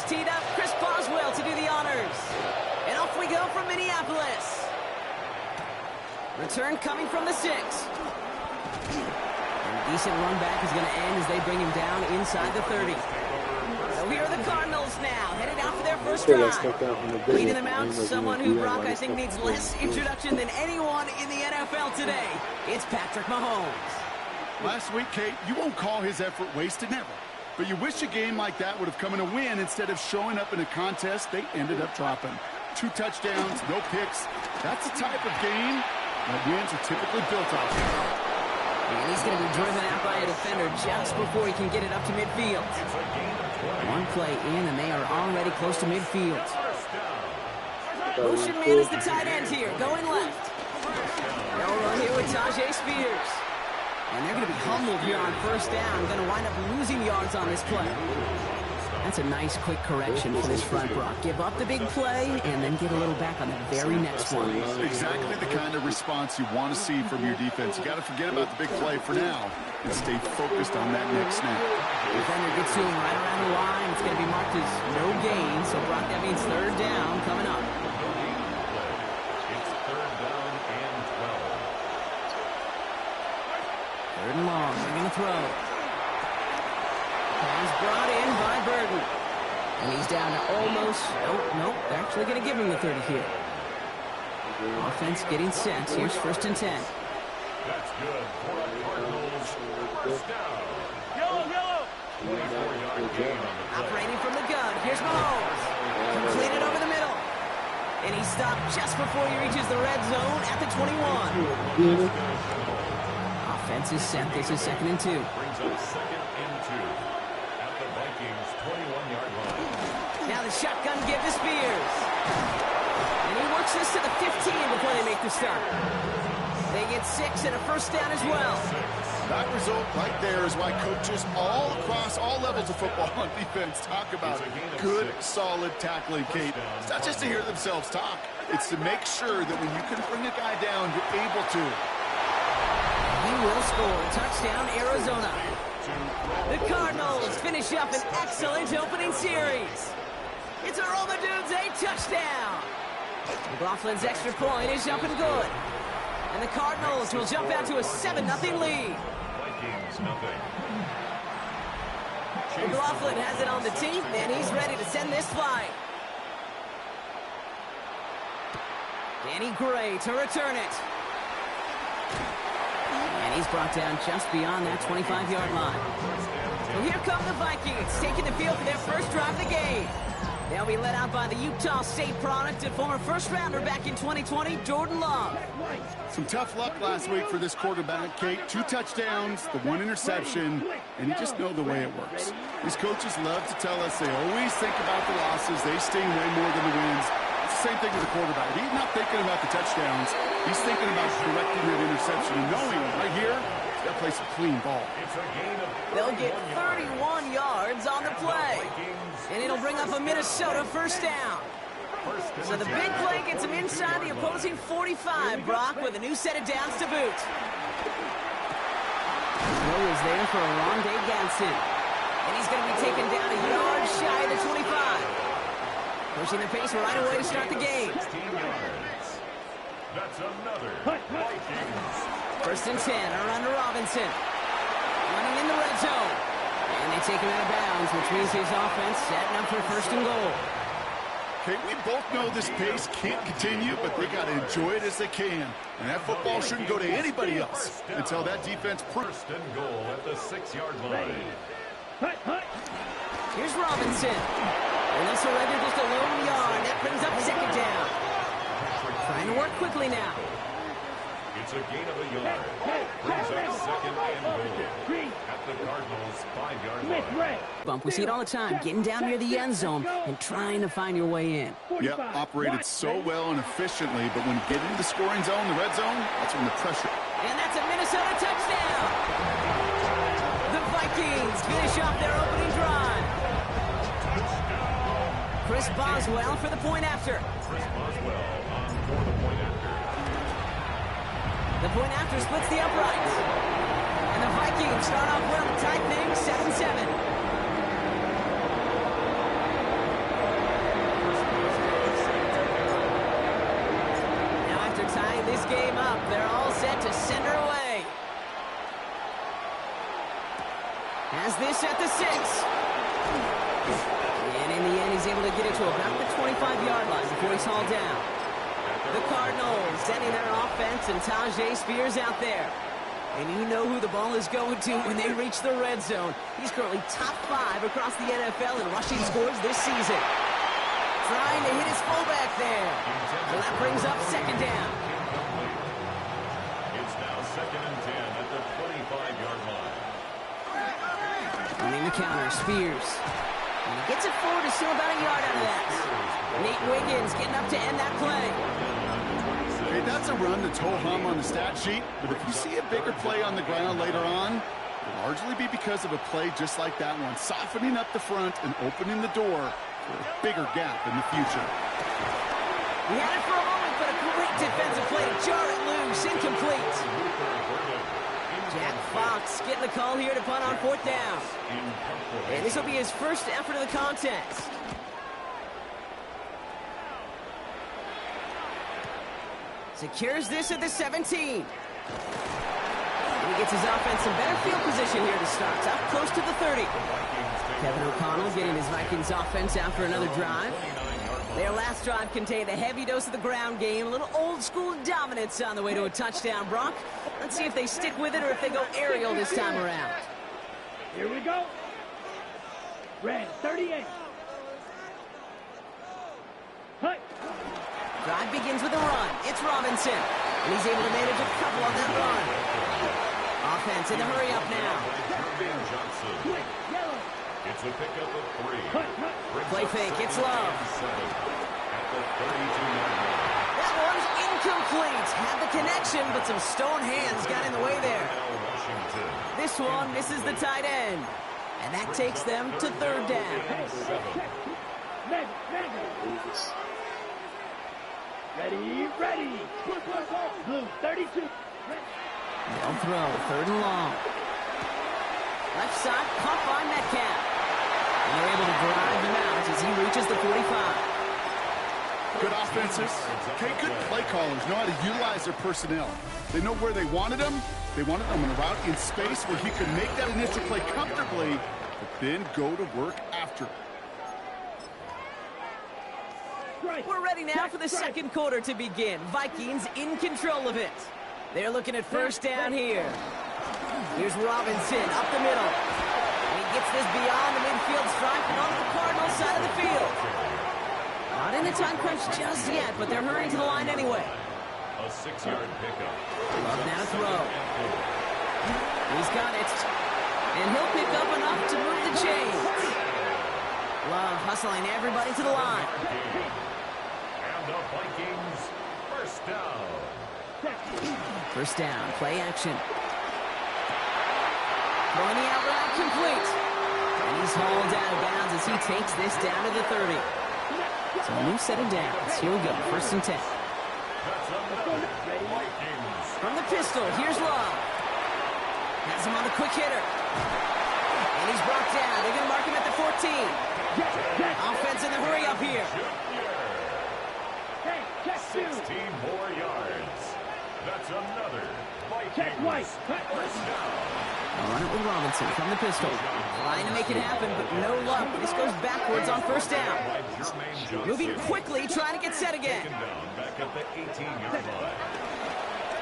teed up. Chris Boswell to do the honors. And off we go from Minneapolis. Return coming from the 6. And a decent run back is going to end as they bring him down inside the 30. So here are the Cardinals now, headed out for their first drive. Leading them out, someone who, Brock, I think needs less introduction than anyone in the NFL today. It's Patrick Mahomes. Last week, Kate, you won't call his effort wasted, never. But you wish a game like that would have come in a win instead of showing up in a contest they ended up dropping. 2 touchdowns, no picks. That's the type of game that wins are typically built off of. And he's going to be driven out by a defender just before he can get it up to midfield. One play in, and they are already close to midfield. Motion man is the tight end here, going left. They'll run here with Tajay Spears. And they're going to be humbled here on first down. Going to wind up losing yards on this play. That's a nice quick correction for this front, Brock. Give up the big play and then get a little back on the very next one. Exactly the kind of response you want to see from your defense. You got to forget about the big play for now and stay focused on that next snap. Defender gets to him right around the line. It's going to be marked as no gain. So, Brock, that means third down coming up. It's third down and 12. Third and long. They're going to throw. He's brought in by Burton. And he's down to almost... Nope. They're actually going to give him the 30 here. Offense getting set. Here's first and 10. That's good for the Cardinals. First down. Yellow. 24-yard gain on the play. Operating from the gun. Here's Mahomes. Completed over the middle. And he stopped just before he reaches the red zone at the 21. Offense is set. This is 2nd and 2. Brings up 2nd and 2. Vikings 21-yard line. Now the shotgun give to Spears. And he works this to the 15 before they make the stop. They get 6 and a first down as well. That result right there is why coaches all across all levels of football on defense talk about good, solid tackling, Kate. It's not just to hear themselves talk. It's to make sure that when you can bring a guy down, you're able to. He will score. Touchdown, Arizona. The Cardinals finish up an excellent opening series. It's a Romadudes touchdown. McLaughlin's extra point is up and good. And the Cardinals will jump out to a 7-0 lead. Vikings nothing. McLaughlin has it on the tee, and he's ready to send this flight. Danny Gray to return it. And he's brought down just beyond that 25-yard line. So here come the Vikings, taking the field for their first drive of the game. They'll be led out by the Utah State product and former first-rounder back in 2020, Jordan Love. Some tough luck last week for this quarterback, Kate. 2 touchdowns, the 1 interception, and you just know the way it works. These coaches love to tell us they always think about the losses. They sting way more than the wins. It's the same thing with the quarterback. He's not thinking about the touchdowns. He's thinking about correcting that interception and knowing right here, he's got to play some clean ball. They'll get 31 yards on the play. And it'll bring up a Minnesota first down. So the big play gets him inside the opposing 45, Brock, with a new set of downs to boot. Throw is there for Rondé Gadsden. And he's going to be taken down a yard shy of the 25. Pushing the pace right away to start the game. That's another Vikings. First and 10 around to Robinson. Running in the red zone. And they take him out of bounds, which means his offense setting up for first and goal. Okay, we both know this pace can't continue, but they got to enjoy it as they can. And that football shouldn't go to anybody else until that defense proves. First and goal at the 6-yard line. Here's Robinson. And they'll surrender just a lone yard. That brings up second down. Trying to work quickly now. It's a gain of a yard. Brings up second and goal at the Cardinals' 5-yard line. Bump, we see it all the time. Getting down near the end zone and trying to find your way in. Yep, operated so well and efficiently, but when you get into the scoring zone, the red zone, that's when the pressure. And that's a Minnesota touchdown. The Vikings finish off their opening drive. Chris Boswell for the point after. Chris Boswell on for the point after. The point after splits the uprights. And the Vikings start off well, tight thing, 7-7. this game up. They're all set to send her away. Has this at the 6. And in the end, he's able to get it to about the 25-yard line before he's hauled down. The Cardinals sending their offense, and Tajay Spears out there. And you know who the ball is going to when they reach the red zone. He's currently top 5 across the NFL in rushing scores this season. Trying to hit his fullback there. So that brings up second down. It's now 2nd and 10 at the 25-yard line. Running the counter, Spears. And he gets it forward to steal about a yard out of that. Nate Wiggins getting up to end that play. Okay, that's a run that's ho-hum on the stat sheet, but if you see a bigger play on the ground later on, it'll largely be because of a play just like that one, softening up the front and opening the door for a bigger gap in the future. He had it for a moment, but a great defensive play to jar it loose, incomplete. Jack Fox getting the call here to punt on 4th down. And this will be his first effort of the contest. Secures this at the 17. And he gets his offense some better field position here to start. Up close to the 30. Kevin O'Connell getting his Vikings offense after another drive. Their last drive contained a heavy dose of the ground game, a little old-school dominance on the way to a touchdown, Brock. Let's see if they stick with it or if they go aerial this time around. Here we go. Red 38. Hut. Drive begins with a run. It's Robinson. And he's able to manage a couple on that run. Offense in the hurry up now. It's a pickup of 3. Play fake. It's Love. At the 32-yard line. That one's incomplete. Had the connection, but some stone hands got in the way there. This one misses the tight end. And that takes them to 3rd down. Ready, ready. Blue 32. They'll throw. 3rd and long. Left side, caught by Metcalf. And they're able to drive him out as he reaches the 45. Good offenses. Okay, good play callers know how to utilize their personnel. They know where they wanted them. They wanted them on a route in space where he could make that initial play comfortably, but then go to work after. We're ready now for the second quarter to begin. Vikings in control of it. They're looking at 1st down here. Here's Robinson up the middle. And he gets this beyond the midfield stripe and onto the Cardinals side of the field. Not in the time crunch just yet, but they're hurrying to the line anyway. A 6-yard pickup. Love now to throw. He's got it. And he'll pick up enough to move the chains. Love hustling everybody to the line. And the Vikings, 1st down. 1st down, play action. Throwing the out route complete. And he's hauled out of bounds as he takes this down to the 30. So a new set of downs. Here we go, 1st and 10. From the pistol, here's Love. Has him on the quick hitter. And he's brought down. They're going to mark him at the 14. Offense in the hurry up here. 16 more yards. That's another Vikings 1st down. I'll run it with Robinson from the pistol. Trying to make it happen, but no luck. This goes backwards on 1st down. Moving quickly, trying to get set again. Back at the 18-yard line.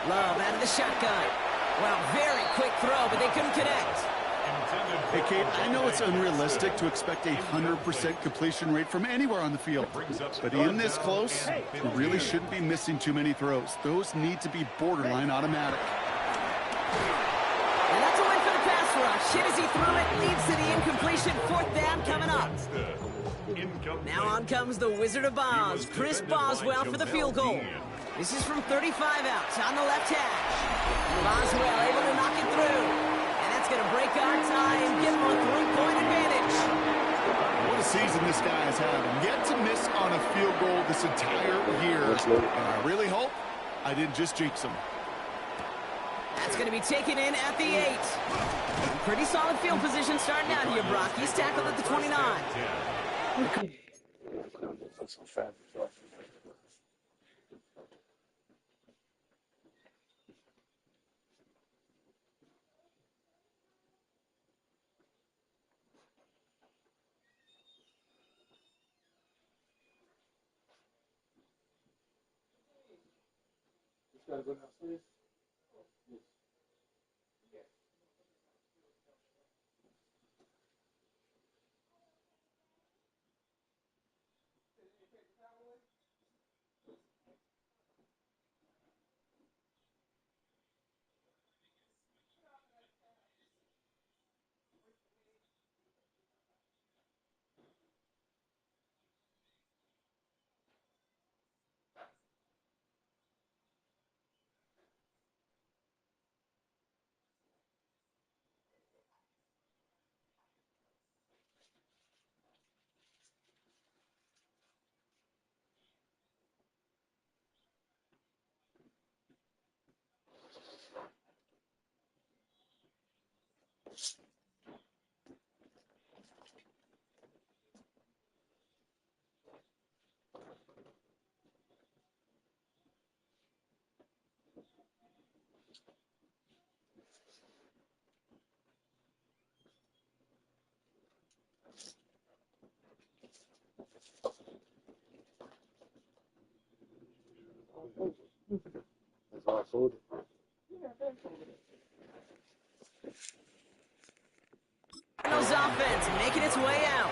Love out of the shotgun. Well, very quick throw, but they couldn't connect. Hey, Kate, I know it's unrealistic to expect a 100% completion rate from anywhere on the field. But in this close, you really shouldn't be missing too many throws. Those need to be borderline automatic. And that's a win for the pass rush. Hit as he threw it, leads to the incompletion. 4th down coming up. Now on comes the Wizard of Oz, Chris Boswell for the field goal. This is from 35 out on the left hash. Boswell able to knock it through. And that's going to break our tie and give him a 3-point advantage. What a season this guy has had. Yet to miss on a field goal this entire year. And I really hope I didn't just jinx him. That's going to be taken in at the 8. Pretty solid field position starting out here, Brock. He's tackled at the 29. That's all I told you. Cardinals offense making its way out.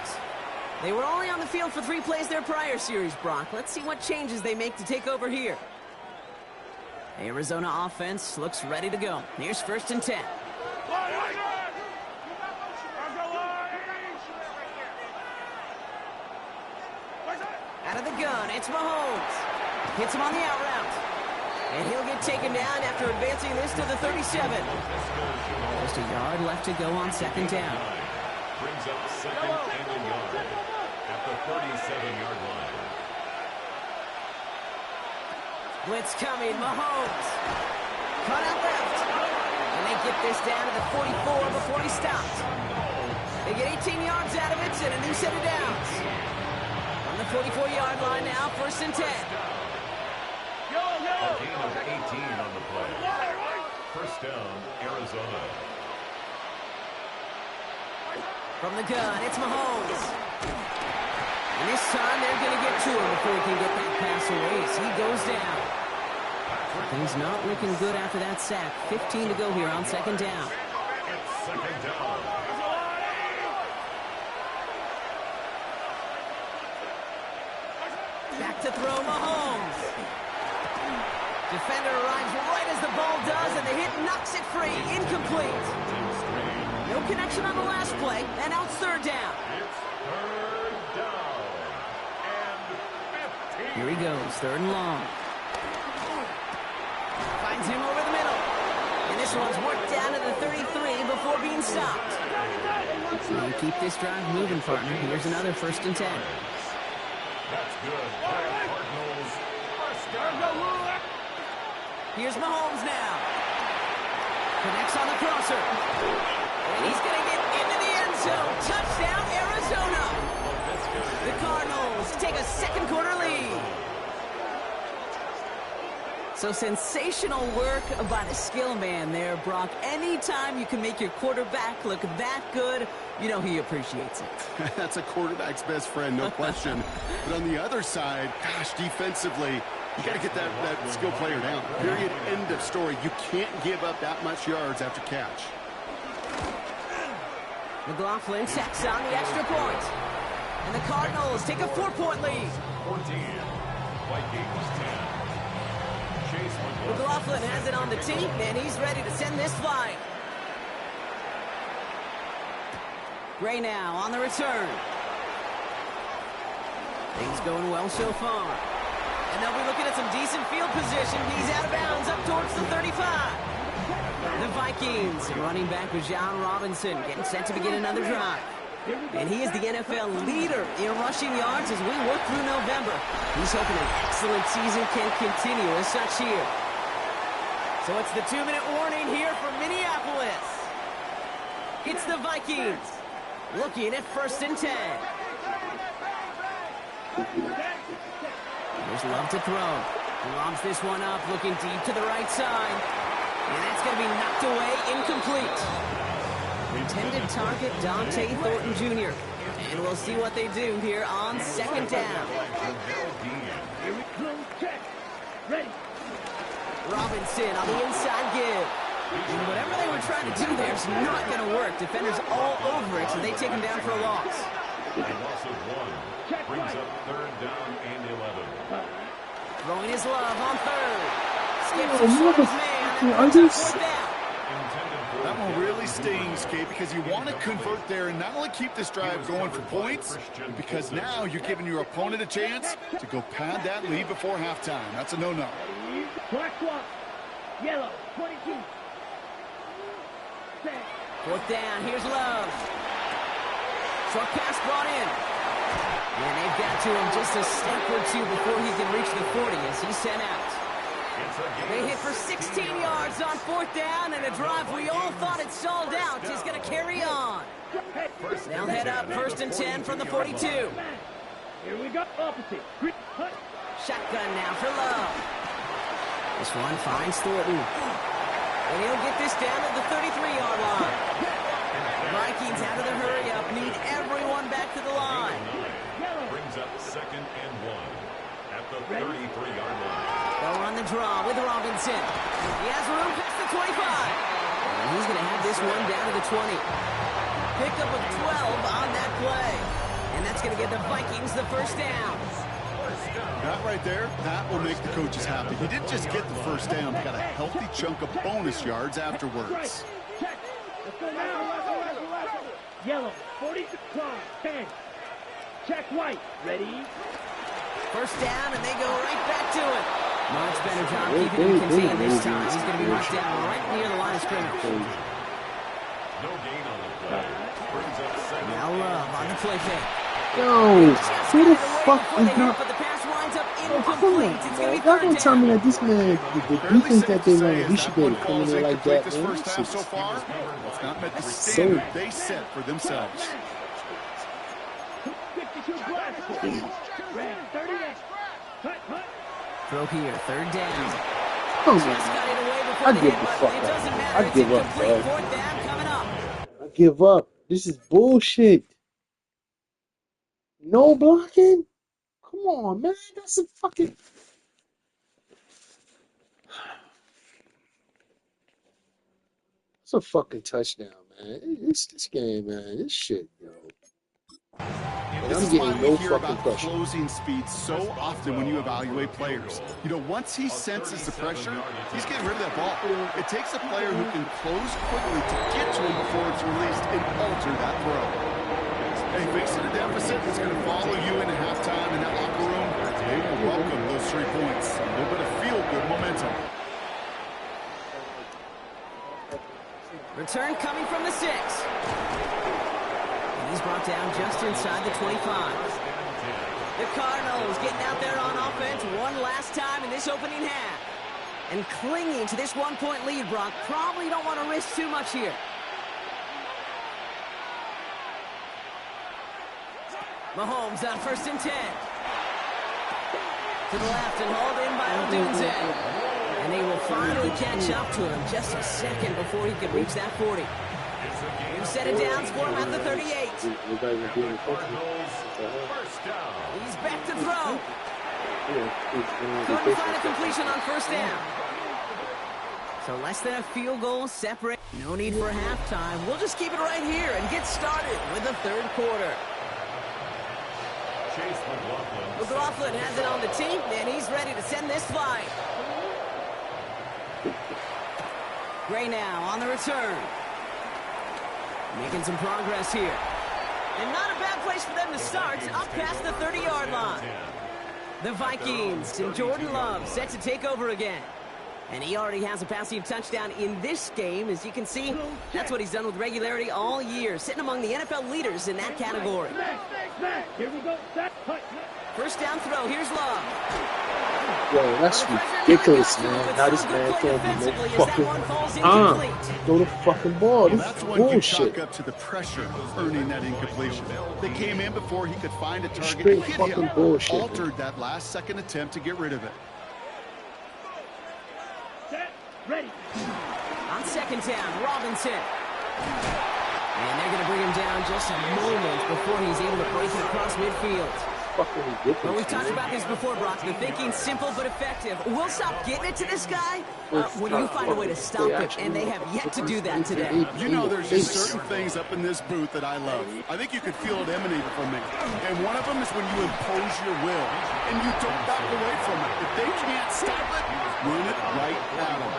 They were only on the field for 3 plays their prior series, Brock. Let's see what changes they make to take over here. Arizona offense looks ready to go. Here's 1st and 10. Out of the gun, it's Mahomes. Hits him on the out route. And he'll get taken down after advancing this to the 37. Just a yard left to go on 2nd down. Brings up 2nd and a yard at the 37-yard line. Blitz coming, Mahomes. Cut out left. And they get this down to the 44 before he stopped. They get 18 yards out of it and a new set of downs. On the 44-yard line now, 1st and 10. A gain of 18 on the play. 1st down, Arizona. From the gun, it's Mahomes. And this time they're going to get to him before he can get that pass away as he goes down. Things not looking good after that sack. 15 to go here on 2nd down. It's 2nd down. Back to throw, Mahomes. Defender arrives right as the ball does, and the hit knocks it free. Incomplete. No connection on the last play, and now it's 3rd down. It's 3rd down and 15. Here he goes, 3rd and long. Finds him over the middle. And this one's worked down to the 33 before being stopped. So you keep this drive moving, partner. Here's another 1st and 10. That's good. Cardinals 1st down. Here's Mahomes now. Connects on the crosser. And he's going to get into the end zone. Touchdown, Arizona. The Cardinals take a 2nd quarter lead. So sensational work by the skill man there, Brock. Anytime you can make your quarterback look that good, you know he appreciates it. That's a quarterback's best friend, no question. But on the other side, gosh, defensively, you got to get that skill player down. Period. End of story. You can't give up that much yards after catch. McLaughlin checks on the extra point. And the Cardinals take a 4-point lead. 14. Vikings 10. Chase McLaughlin has it on the tee, and he's ready to send this flying. Gray now on the return. Things going well so far. And they'll be looking at some decent field position. He's out of bounds up towards the 35. The Vikings running back with John Robinson getting set to begin another drive. And he is the NFL leader in rushing yards as we work through November. He's hoping an excellent season can continue as such here. So it's the 2-minute warning here from Minneapolis. It's the Vikings looking at 1st and 10. There's Love to throw. Lobs this one up, looking deep to the right side. And that's going to be knocked away, incomplete. Intended target, Dante Thornton Jr. And we'll see what they do here on 2nd down. Robinson on the inside give. And whatever they were trying to do there is not going to work. Defenders all over it, so they take him down for a loss. A loss of 1 brings up 3rd down and 11. Throwing his love on 3rd. Skips the short man. I just... That one really stings, Kate, because you want to convert there and not only keep this drive going for points, but because now you're giving your opponent a chance to go pad that lead before halftime. That's a no-no. Black swap. Yellow. 22. 4th down. Here's Love. Short pass brought in. And they've got to him just a step or two before he can reach the 40 as he's sent out. They hit for 16 yards on 4th down, and a drive we all thought had stalled out is going to carry on. They'll head up 1st and 10 from the 42. Here we go. Opposite. Shotgun now for Love. This one finds Thornton. And he'll get this down at the 33-yard line. The Vikings out of the hurry-up need everyone back to the line. Brings up 2nd and 1 at the 33-yard line. They'll run the draw with Robinson. He has room past the 25. And he's going to have this one down to the 20. Pickup of 12 on that play. And that's going to get the Vikings the 1st down. That right there, that will make the coaches happy. He didn't just get the 1st down, he got a healthy chunk of bonus yards afterwards. Check. Let's go now. Yellow. 46. 10. Check white. Ready? 1st down, and they go right back to it. Much better job keeping him contained this time. He's going to be marked down right near the line of scrimmage. No gain on the play. Brings up 2nd. Now Love on the play fake. Yo, who the fuck is not... But the pass winds up Oh, come on, incomplete. It's going to be y'all 3rd gonna tell down. me that this man, the defense that they run, he should be able to come in there like that, This man. first half so far, it's not met the So- standard they set for themselves. 52 blast. Red. 38. Hut. Throw here, 3rd down. Oh, Just man. got it away before I the give hit the button. fuck It up. doesn't matter. I It's give up, incomplete. bro. 4th down coming up. I give up. This is bullshit. No blocking? Come on, man. That's a fucking... It's a fucking touchdown, man. It's this game, man. This shit, yo. And This I'm is why getting we no hear fucking about pressure. closing speed so often when you evaluate players. You know, once he senses the pressure, he's getting rid of that ball. It takes a player who can close quickly to get to him before it's released and alter that throw. Hey, facing a deficit that's going to follow you into halftime in that locker room, they will welcome those 3 points. A little bit of feel-good momentum. Return coming from the 6. And he's brought down just inside the 25. The Cardinals getting out there on offense one last time in this opening half. And clinging to this 1-point lead, Brock. Probably don't want to risk too much here. Mahomes on 1st and 10. To the left and hauled in by Odunze. And they will finally catch up to him just a second before he can reach that 40. New set of downs for him at the 38. He's back to throw. Couldn't find a completion on 1st down. So less than a field goal separate. No need for halftime. We'll just keep it right here and get started with the 3rd quarter. McLaughlin has it on the tee, and he's ready to send this flying. Gray now on the return. Making some progress here. And not a bad place for them to start, up past the 30-yard line. The Vikings and Jordan Love set to take over again. And he already has a passing touchdown in this game. As you can see, that's what he's done with regularity all year, sitting among the NFL leaders in that category. Here we go. 1st down throw. Here's Love. Yo, that's ridiculous, man. Now this man can't do no fucking... Throw the fucking ball. This is That's one good bullshit. chalk up to the pressure of earning that incompletion. They came in before he could find a target. Straight Hit fucking him. bullshit. Altered that last-second attempt to get rid of it. Set. Ready. On 2nd down, Robinson. And they're going to bring him down just a moment before he's able to break it across midfield. fucking ridiculous. Well, we've talked man. about this before, Brock. The thinking's simple but effective. We'll stop getting it to this guy when you find a way to stop him, and they have yet to do that today. You know, there's just certain things up in this booth that I love. I think you could feel it emanate from me. And one of them is when you impose your will, and you don't back away from it. If they can't stop it, run it right at them.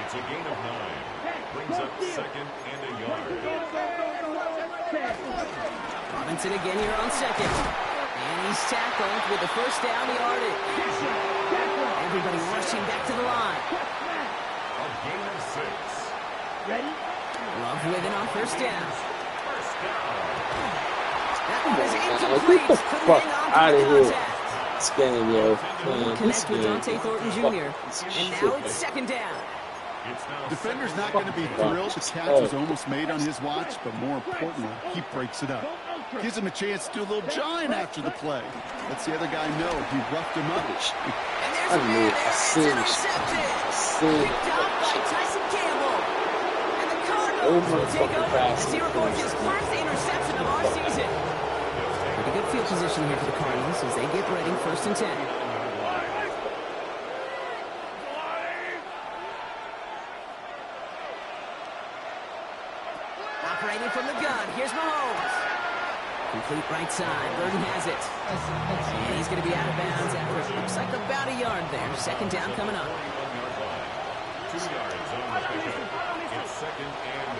It's a gain of 9. Brings up second and a yard. Robinson again here on second. And he's tackled with the first down yardage. Everybody rushing back to the line. A gain of 6. Ready? Love with it on first down. First down. That one is Get incomplete. the Couldn't fuck hang on out to of the here. contact. This game, yo. Man, this Connect with game. Dante Thornton Jr. And now it's second down. It's now Defender's not going to be thrilled the catch was almost made on his watch, but more importantly, he breaks it up. Gives him a chance to do a little giant after the play. Lets the other guy know he roughed him up. And there's I a knew man it. I there. seen It's it. intercepted. I seen Picked it. up by Tyson Campbell. And the Cardinals Oh, my will take fucking over as he bastard. records his first interception of our season. Pretty good field position here for the Cardinals as they get ready first and 10. Operating from the gun. Here's Mahomes. Complete right side. Burton has it. And he's going to be out of bounds after it looks like about a yard there. Second down coming up. 2 yards on the pickup. It's second and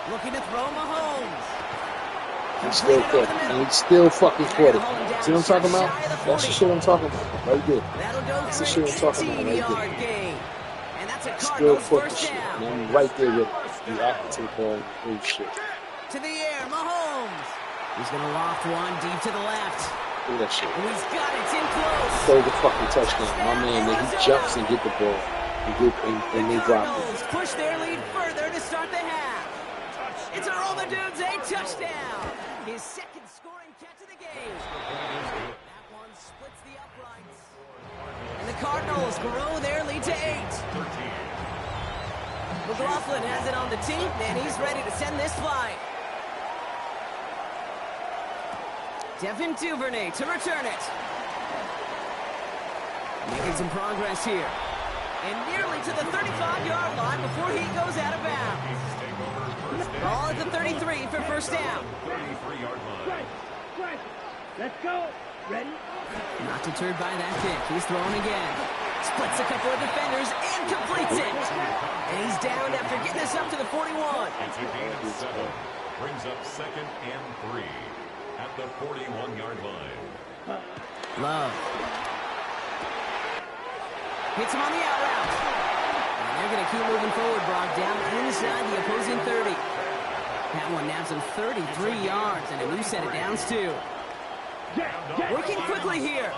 8. Looking to throw Mahomes. He still caught it. And he still fucking caught it. See what I'm talking about? That's the shit I'm talking about. Right there. That'll go That's the for shit an I'm talking about right 18-yard there. gain. And that's a Still Cardinals caught the first shit. down. And I'm right there with the active ball. Oh shit. To the air, Mahomes. He's going to loft one deep to the left. Look at that shit. And he's got it. It's in close. Throw the fucking touchdown. My man, man, he jumps and get the ball. And they drop it. Cardinals push their lead further to start the half. It's a Romadudes, touchdown. His second scoring catch of the game. That one splits the uprights. And the Cardinals grow their lead to 8. McLaughlin has it on the team, and he's ready to send this flight. Devin Duvernay to return it. Making some progress here. And nearly to the 35-yard line before he goes out of bounds. Ball at the 33 for first down. 33-yard line. Right. Let's go. Ready? Not deterred by that kick. He's throwing again. Splits a couple of defenders and completes it. And he's down after getting this up to the 41. It's a gain of 7. Brings up second and 3 at the 41-yard line. Love. Hits him on the out route. And they're going to keep moving forward, Brock, down inside the opposing 30. That one nabs him 33 yards and a new set of downs, too. Working quickly here.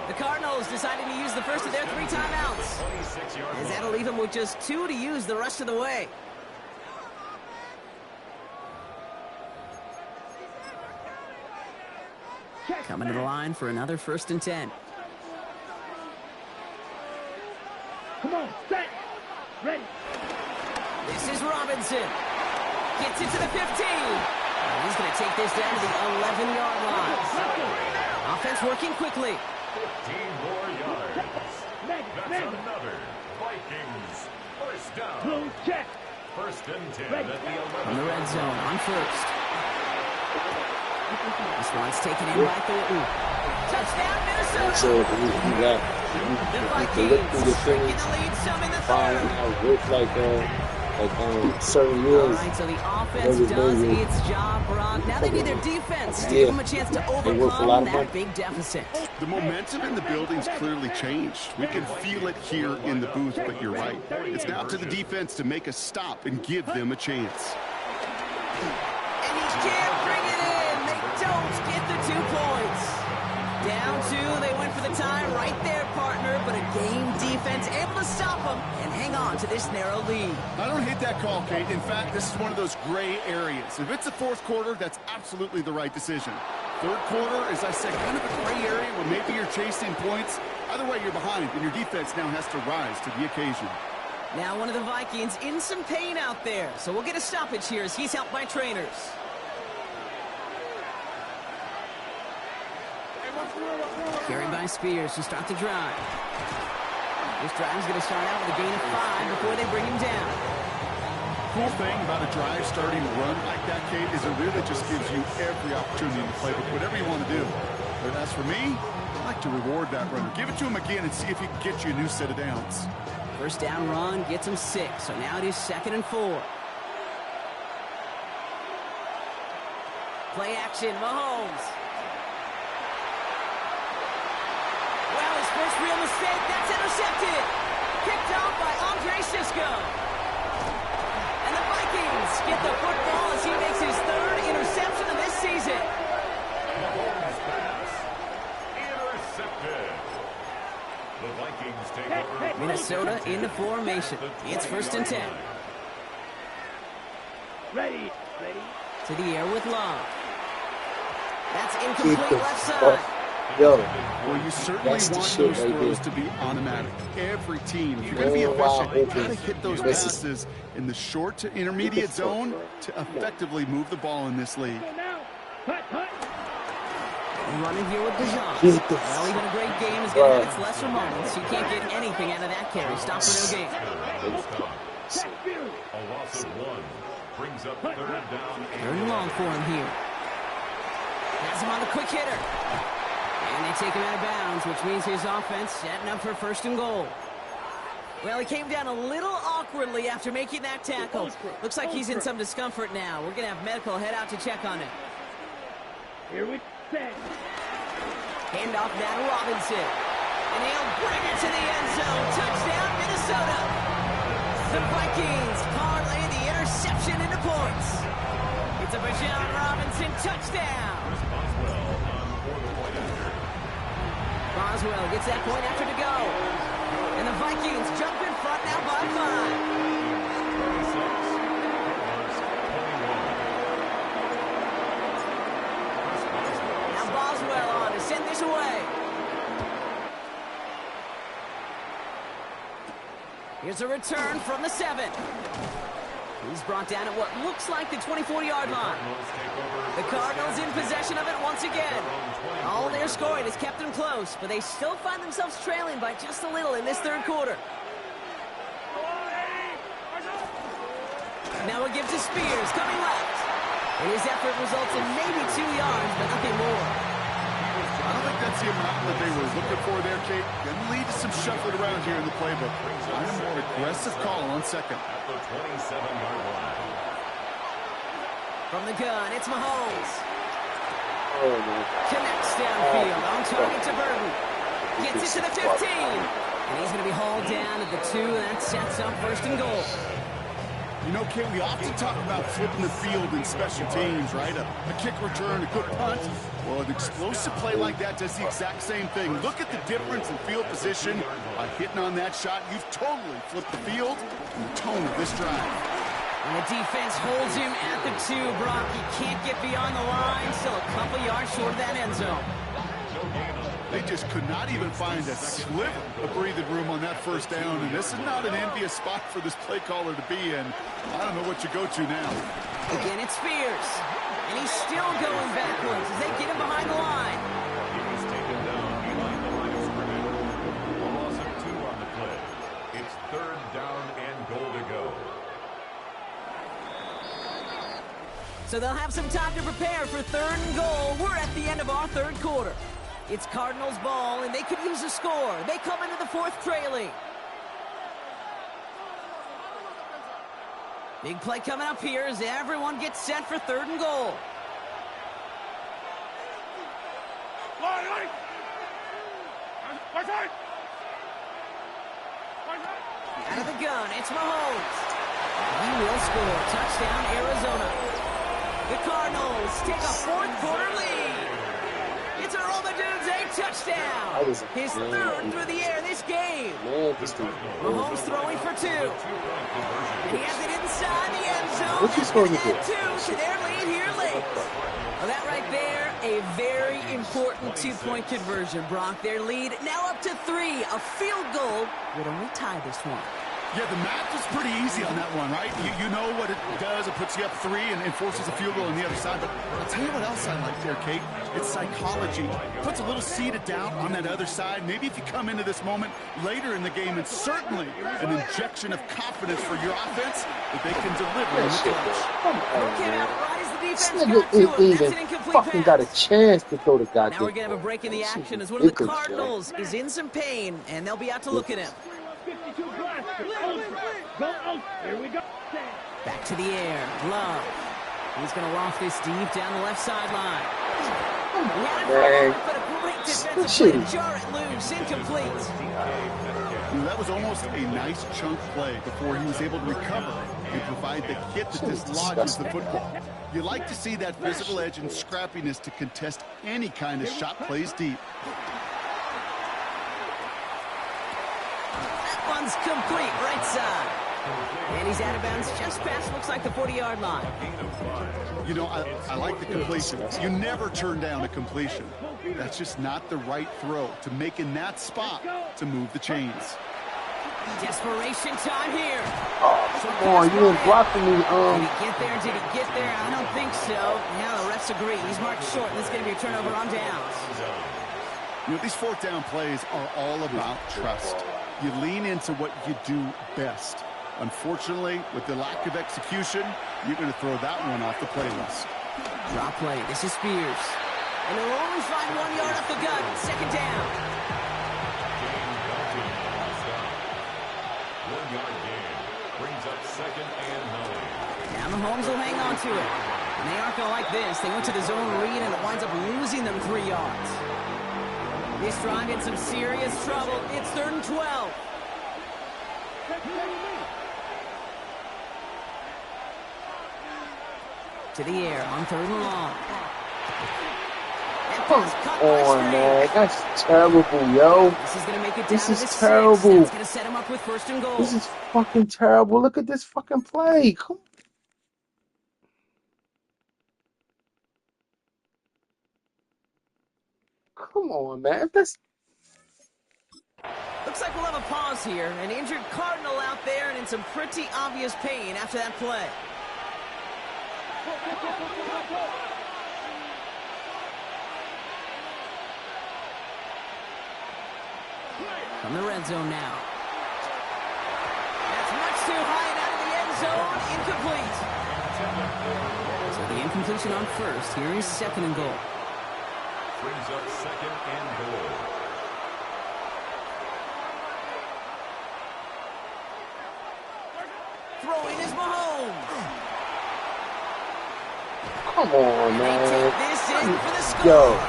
The Cardinals deciding to use the first of their 3 timeouts. As that'll leave them with just 2 to use the rest of the way. Coming to the line for another first and 10. Come on, set. Ready. This is Robinson. Gets it to the 15. And he's going to take this down to the 11-yard line. Offense working quickly. 15 more yards. That's another Vikings first down. Blue check. First and 10 at the 11. From the red zone on first. This one's taken in by Thornton. Touchdown, Minnesota. So you got The you look through the Vikings taking things, the lead some in the find third. out work like certain All years. right, so the offense does its job, Brock. Now they need their defense to give them a chance to work a lot overcome of that money. big deficit. The momentum in the building's clearly changed. We can feel it here in the booth, but you're right. It's now to the defense to make a stop and give them a chance. And he can't bring it in. They don't get the 2 points. Down 2, they went for the tie right there, partner, but a game defense able to stop them and hang on to this narrow lead. I don't hate that call, Kate. In fact, this is one of those gray areas. If it's the 4th quarter, that's absolutely the right decision. 3rd quarter, as I said, kind of a gray area where maybe you're chasing points. Either way, you're behind, and your defense now has to rise to the occasion. Now one of the Vikings in some pain out there, so we'll get a stoppage here as he's helped by trainers. Carried by Spears to start the drive. This drive's going to start out with a gain of 5 before they bring him down. Cool thing about a drive starting to run like that, Kate, is it really just gives you every opportunity in the playbook, whatever you want to do. But as for me, I like to reward that runner. Give it to him again and see if he can get you a new set of downs. First down run gets him 6, so now it is 2nd and 4. Play action, Mahomes. Well, his first real mistake, that's intercepted. Picked off by Andre Sisco. And the Vikings get the football as he makes his 3rd interception of this season. Mahomes pass. Intercepted. The Vikings take over. Minnesota into formation. It's 1st and 10. Ready. To the air with Love. That's Keep incomplete the left fuck. side. Yo, Well, you certainly That's the want shit those right throws there. to be automatic. Every team, if you're going to be efficient, you got to hit those passes in the short to intermediate zone to effectively move the ball in this league. Go now. Hut. Running here with Dijon. Keep the Well, even a great game is going to have its lesser moments. You can't get anything out of that carry. Stop for no gain. A loss of 1 brings up 3rd down. Third and long for him here. Has him on the quick hitter. And they take him out of bounds, which means his offense setting up for 1st and goal. Well, he came down a little awkwardly after making that tackle. Looks like he's in some discomfort now. We're going to have medical head out to check on him. Here we set. Hand off now to Robinson. And he'll bring it to the end zone. Touchdown, Minnesota. The Vikings parlay the interception into points. It's a Bijan Robinson touchdown. Boswell gets that point after to go. And the Vikings jump in front now by 5. Now Boswell on to send this away. Here's a return from the 7. He's brought down at what looks like the 24-yard line. The Cardinals in possession of it once again. All their scoring has kept them close, but they still find themselves trailing by just a little in this 3rd quarter. Now we'll give to Spears, coming left. And his effort results in maybe 2 yards, but nothing more. I don't think that's the amount that they were looking for there, Kate. Going to lead to some shuffling around here in the playbook. Find a more aggressive call on 2nd. At the 27-yard line. From the gun, it's Mahomes. oh my God. Connects downfield, on target to Burton. Gets it to the 15. And he's going to be hauled down at the 2, and that sets up 1st and goal. You know, Kate, we often talk about flipping the field in special teams, right? A kick return, a good punt. Well, an explosive play like that does the exact same thing. Look at the difference in field position. By hitting on that shot, you've totally flipped the field and the tone of this drive. And the defense holds him at the 2, Brock. He can't get beyond the line. Still a couple yards short of that end zone. They just could not even find a sliver of breathing room on that 1st down, and this is not an envious spot for this play caller to be in. I don't know what you go to now. Again, it's Spears. And he's still going backwards as they get him behind the line. He was taken down behind the line of scrimmage. A loss of 2 on the play. It's 3rd down and goal to go. So they'll have some time to prepare for 3rd and goal. We're at the end of our 3rd quarter. It's Cardinals ball, and they could use a score. They come into the 4th trailing. Big play coming up here as everyone gets set for 3rd and goal. Out of the gun, it's Mahomes. He will score. Touchdown, Arizona. The Cardinals take a 4th quarter lead. It's a Romadunze touchdown. His 3rd through the air this game. Mahomes throwing for 2. And he has it inside the end zone. What's he supposed to do? To their lead here late. Well, that right there, a very important 2-point conversion, Brock. Their lead now up to 3. A field goal would only tie this one. Yeah, the math is pretty easy on that one, right? You know what it does. It puts you up 3 and forces a field goal on the other side. But I'll tell you what else I like there, Kate. It's psychology. Puts a little seed of doubt on that other side. Maybe if you come into this moment later in the game, and certainly an injection of confidence for your offense that they can deliver in the clutch. Okay, now, right as the defense This got to nigga him. ain't That's even an incomplete fucking got a pass. chance to throw the goddamn Now we're going to have a ball. break in the This is action as one of the ridiculous, Cardinals is in some pain, and they'll be out to look at him. 52 blaster. Go out. Here we go. Back to the air. Love. He's going to loft this deep down the left sideline. Man, But a great defensive shit. play to jar it loose. Incomplete. That was almost a nice chunk play before he was able to recover and provide the hit that dislodges the football. You like to see that physical edge and scrappiness to contest any kind of shot plays deep. That one's complete, right side. And he's out of bounds just past, looks like the 40-yard line. You know, I like the completion. You never turn down a completion. That's just not the right throw to make in that spot to move the chains. Desperation time here. Come on, you ain't blocking me. Did he get there? Did he get there? I don't think so. Now the refs agree. He's marked short, and this is going to be a turnover on downs. You know, these 4th down plays are all about trust. You lean into what you do best. Unfortunately, with the lack of execution, you're going to throw that one off the playlist. Drop play. This is Spears. And they'll only find 1 yard off the gut. 2nd down. 1 yard gain. Brings up 2nd and 9. Now the Mahomes will hang on to it. And they aren't going to like this. They went to the zone read, and it winds up losing them 3 yards. This drive in some serious trouble. It's 3rd and 12. To the air on 3rd and long. Come on, man. That's terrible, yo. This is going to make it down This to is the 6. terrible. That's going to set him up with 1st and goal. This is fucking terrible. Look at this fucking play. Come on, man. That's Looks like we'll have a pause here. An injured Cardinal out there and in some pretty obvious pain after that play. From the red zone now. That's much too high and out of the end zone. Incomplete. So the incompletion on 1st. Here is 2nd and goal. Brings up 2nd and goal. Throwing is Mahomes. come on, They man. take this in for the score. Yo,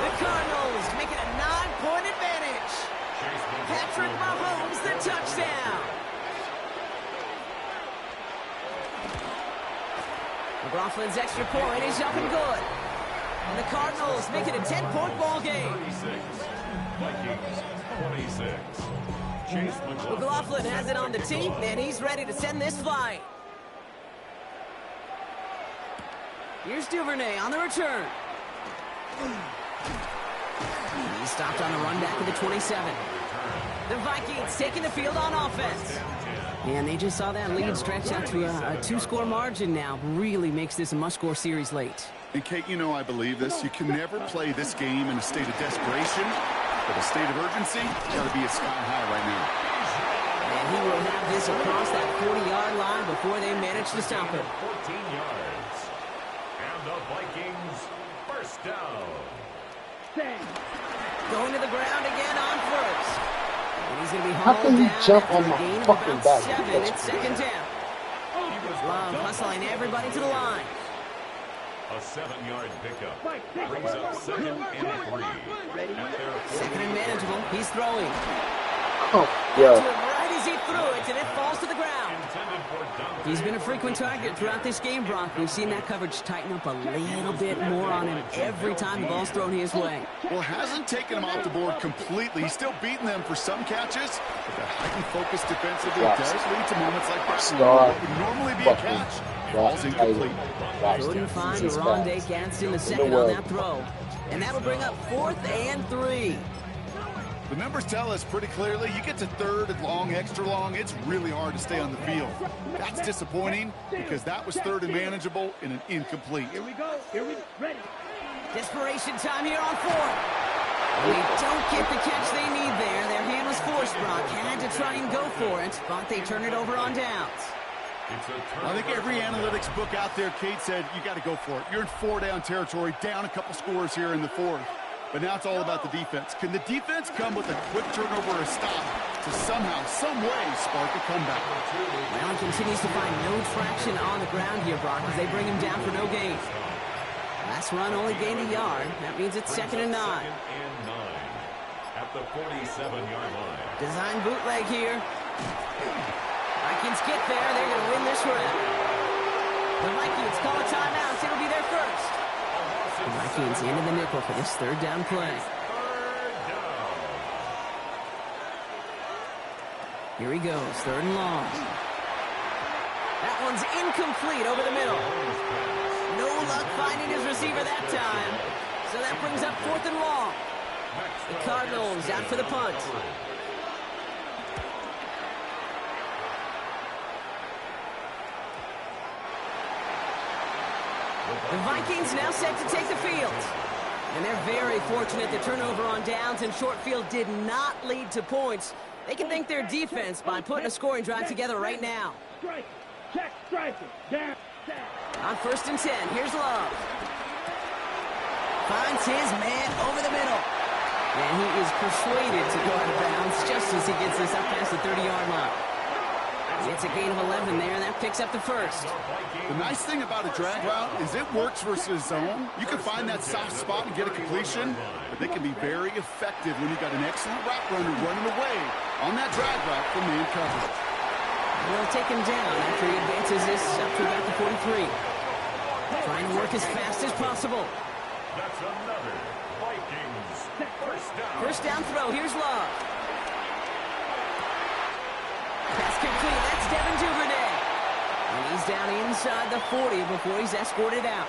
The Cardinals make it a 9-point advantage. Patrick Mahomes, the touchdown. McLaughlin's extra point is up and good. And the Cardinals make it a 10-point ball game. 36. Vikings 26. Chase McLaughlin has it on the tee, and he's ready to send this flight. Here's Duvernay on the return. He stopped on the run back of the 27. The Vikings taking the field on offense. And they just saw that lead stretch out to a 2-score margin now. Really makes this a must-score series late. And Kate, you know I believe this. You can never play this game in a state of desperation, but a state of urgency got to be at sky high right now. And he will have this across that 40-yard line before they manage to stop him. 14 yards. And the Vikings first down. Going to the ground again on 1st. And he's going to be how hauled can you down jump after on a my gain of fucking about back? 7. It's 2nd down. Love hustling everybody to the line. A 7-yard pickup. Brings up 2nd and 3. At their 2nd and manageable. He's throwing. Oh, To yo. him right as he threw it, and it falls to the ground. intended for Dante. He's been a frequent target throughout this game, Brock. We've seen that coverage tighten up a little bit more on him every time the ball's thrown his way. Well, hasn't taken him off the board completely. He's still beating them for some catches, but that heightened focus defensively does lead to moments like that. What would normally be a catch falls incomplete. Couldn't find Rondé Gadsden the second on that throw. And that'll bring up 4th and 3. The numbers tell us pretty clearly, you get to third and long, extra long, it's really hard to stay on the field. That's disappointing because that was third and manageable in an incomplete. Here we go. Here we ready. Desperation time here on fourth. They don't get the catch they need there. Their hand was forced, Brock. Had to try and go for it, but they turn it over on downs. I think every analytics book out there, Kate, said you got to go for it. You're in 4-down territory, down a couple scores here in the fourth. But now it's all about the defense. Can the defense come with a quick turnover or a stop to somehow, some way, spark a comeback? Allen continues to find no traction on the ground here, Brock, as they bring him down for no gain. Last run only gained a yard. That means it's 2nd and 9. At the 47-yard line. Design bootleg here. Vikings get there. They're going to win this round. The Vikings call a timeout. It'll be their first. The Vikings into the nickel for this 3rd down play. Here he goes, 3rd and long. That one's incomplete over the middle. No luck finding his receiver that time. So that brings up 4th and long. The Cardinals out for the punt. The Vikings now set to take the field. And they're very fortunate the turnover on downs and short field did not lead to points. They can thank their defense by putting a scoring drive together right now. Strike. Check. Strike it. Down. On 1st and 10, here's Love. Finds his man over the middle. And he is persuaded to go out of bounds just as he gets this up past the 30-yard line. It's a gain of 11 there, and that picks up the first. The nice thing about a drag route is it works versus zone. You can find that soft spot and get a completion, but they can be very effective when you've got an excellent route runner running away on that drag route from man coverage. They'll take him down after he advances this up to about the 43. Trying to work as fast as possible. That's another Vikings first down. First down throw. Here's Love. Pass complete. That's Devin Duvernay. And he's down inside the 40 before he's escorted out.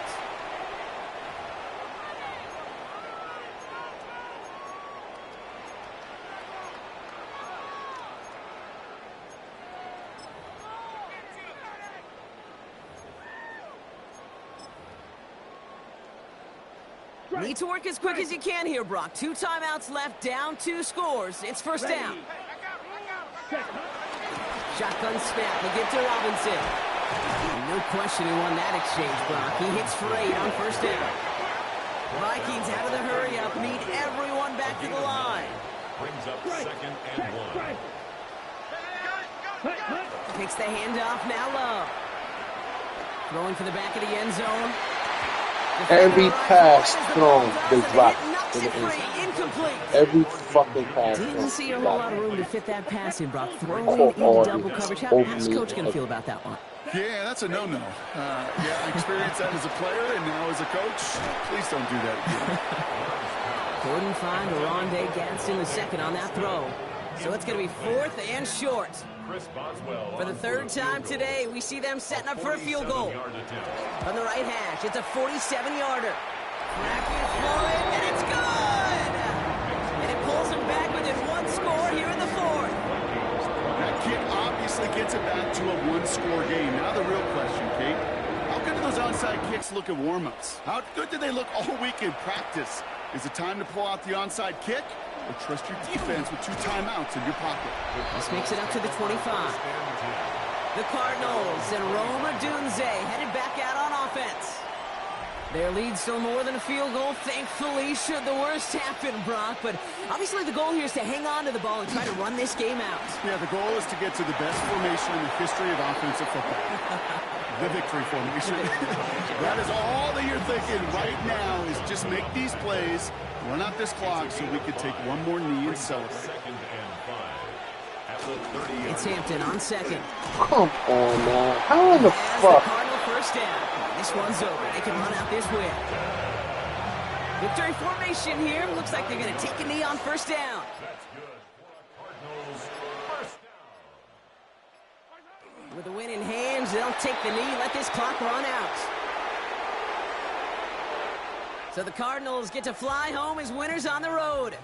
Need to work as quick as you can here, Brock. 2 timeouts left, down 2 scores. It's first down. Shotgun snap. They give to Robinson. No question who won that exchange, Brock. He hits for 8 on first down. Vikings out of the hurry up. Need everyone back to the line. Brings up 2nd and 1. Takes the handoff. Now Love. Throwing for the back of the end zone. Every pass thrown, they drop to the end zone. Incomplete. Every fucking pass. Didn't see a whole lot of room to fit that pass in, Brock. Throwing into double coverage. How's Coach going to feel about that one? Yeah, that's a no-no. I experienced that as a player and now as a coach. Please don't do that again. Couldn't find Rondé Gadsden the second on that throw. So it's going to be 4th and short. For the 3rd time today, we see them setting up for a field goal. On the right hash, it's a 47-yarder. Cracking for it, and it's good! And it pulls them back within 1 score here in the 4th. That kick obviously gets it back to a 1-score game. Now the real question, Kate, how good do those onside kicks look in warm-ups? How good did they look all week in practice? Is it time to pull out the onside kick? Or trust your defense with 2 timeouts in your pocket? This makes it up to the 25. The Cardinals and Rome Odunze headed back out on offense. Their lead still more than a field goal, thankfully, should the worst happen, Brock. But obviously the goal here is to hang on to the ball and try to run this game out. Yeah, the goal is to get to the best formation in the history of offensive football. The victory formation. That is all that you're thinking right now is just make these plays, run out this clock so we could take one more knee and celebrate. It's Hampton on second. Come on, man. How in the fuck? The Cardinal first down. This one's over. They can run out this win. Victory formation here. Looks like they're going to take a knee on first down. That's good for the Cardinals. First down. With the win in hand, they'll take the knee, let this clock run out. So the Cardinals get to fly home as winners on the road.